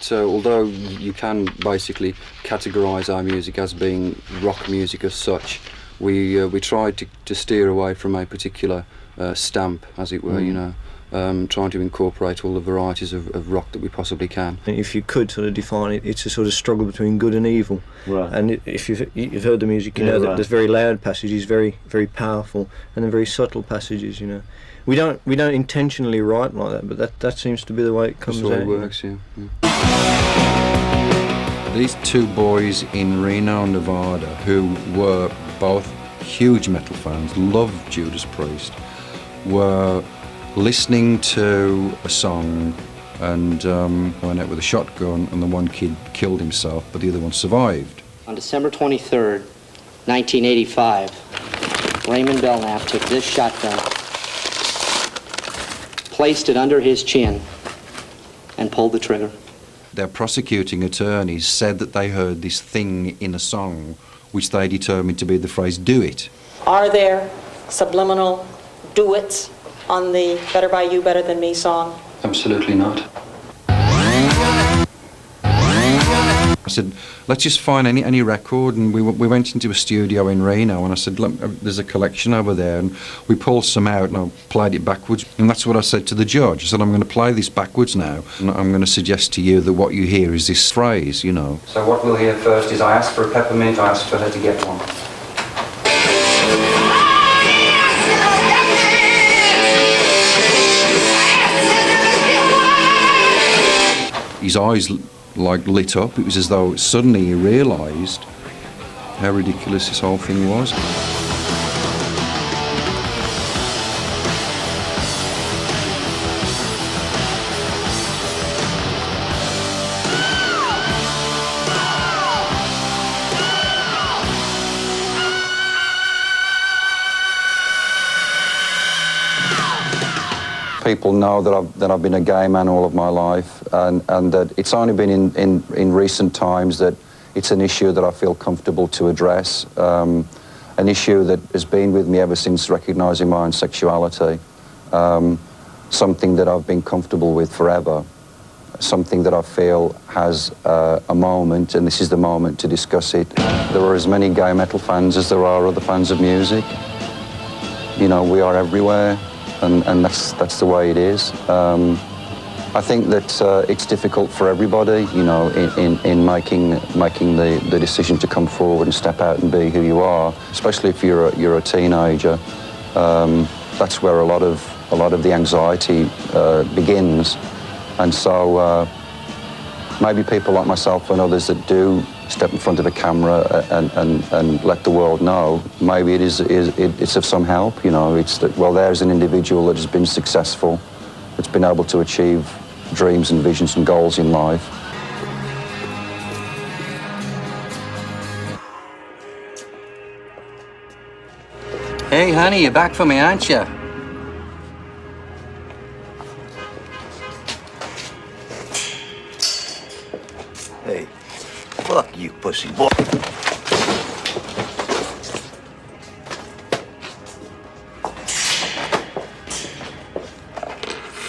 that although you can basically categorise our music as being rock music as such, we tried to steer away from a particular stamp, as it were, you know, trying to incorporate all the varieties of rock that we possibly can. If you could sort of define it, it's a sort of struggle between good and evil. Right. And if you've heard the music, you know that there's very loud passages, very very powerful, and then very subtle passages. You know, we don't intentionally write like that, but that seems to be the way it comes out. That's the way it works, yeah. These two boys in Reno, Nevada, who were both huge metal fans, loved Judas Priest, were listening to a song and went out with a shotgun, and the one kid killed himself, but the other one survived. On December 23rd, 1985, Raymond Belknap took this shotgun, placed it under his chin, and pulled the trigger. Their prosecuting attorneys said that they heard this thing in a song which they determined to be the phrase, "do it." Are there subliminal do-its on the Better By You, Better Than Me song? Absolutely not. I said, let's just find any record, and we went into a studio in Reno, and I said, there's a collection over there, and we pulled some out, and I played it backwards, and that's what I said to the judge. I said, I'm going to play this backwards now, and I'm going to suggest to you that what you hear is this phrase, you know. So what we'll hear first is, I asked for a peppermint, I asked for her to get one. His eyes like lit up. It was as though suddenly he realised how ridiculous this whole thing was. People know that I've been a gay man all of my life, and that it's only been in recent times that it's an issue that I feel comfortable to address, an issue that has been with me ever since recognising my own sexuality, something that I've been comfortable with forever, something that I feel has a moment, and this is the moment to discuss it. There are as many gay metal fans as there are other fans of music. You know, we are everywhere. And that's the way it is. I think that it's difficult for everybody, you know, in making the decision to come forward and step out and be who you are, especially if you're a teenager. That's where a lot of the anxiety begins, and so maybe people like myself and others that do step in front of a camera and let the world know, maybe it's of some help, you know. It's that, well, there's an individual that has been successful, that's been able to achieve dreams and visions and goals in life. Hey, honey, you're back for me, aren't you? Hey, fuck you, pussy boy.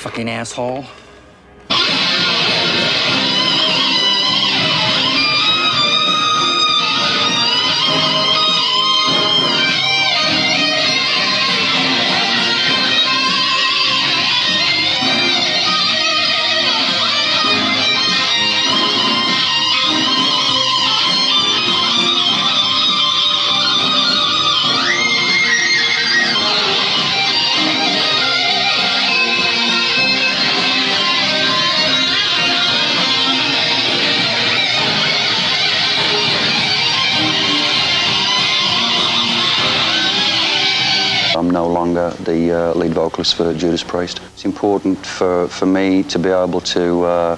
Fucking asshole. I'm no longer the lead vocalist for Judas Priest. It's important for me to be able to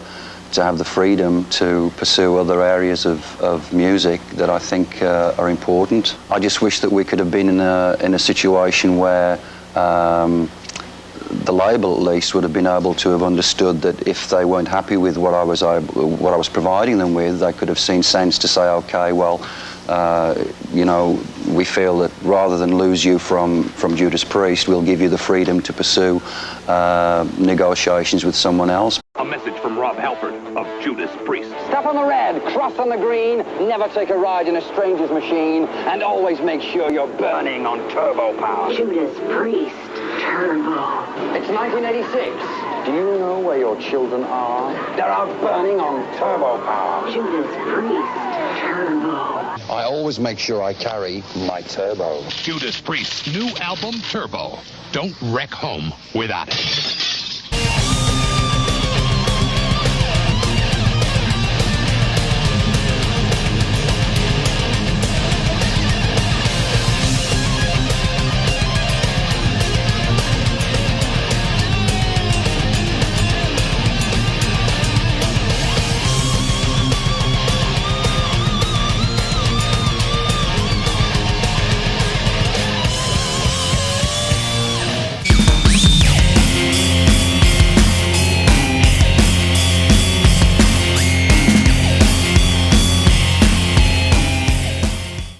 have the freedom to pursue other areas of music that I think are important. I just wish that we could have been in a situation where the label at least would have been able to have understood that if they weren't happy with what I was providing them with, they could have seen sense to say, okay, well, you know, we feel that rather than lose you from Judas Priest, we'll give you the freedom to pursue negotiations with someone else. A message from Rob Halford of Judas Priest. Stop on the red, cross on the green, never take a ride in a stranger's machine, and always make sure you're burning on turbo power. Judas Priest, Turbo. It's 1986. Do you know where your children are? They're out burning on turbo power. Judas Priest, Turbo. I always make sure I carry my turbo. Judas Priest's new album, Turbo. Don't wreck home without it.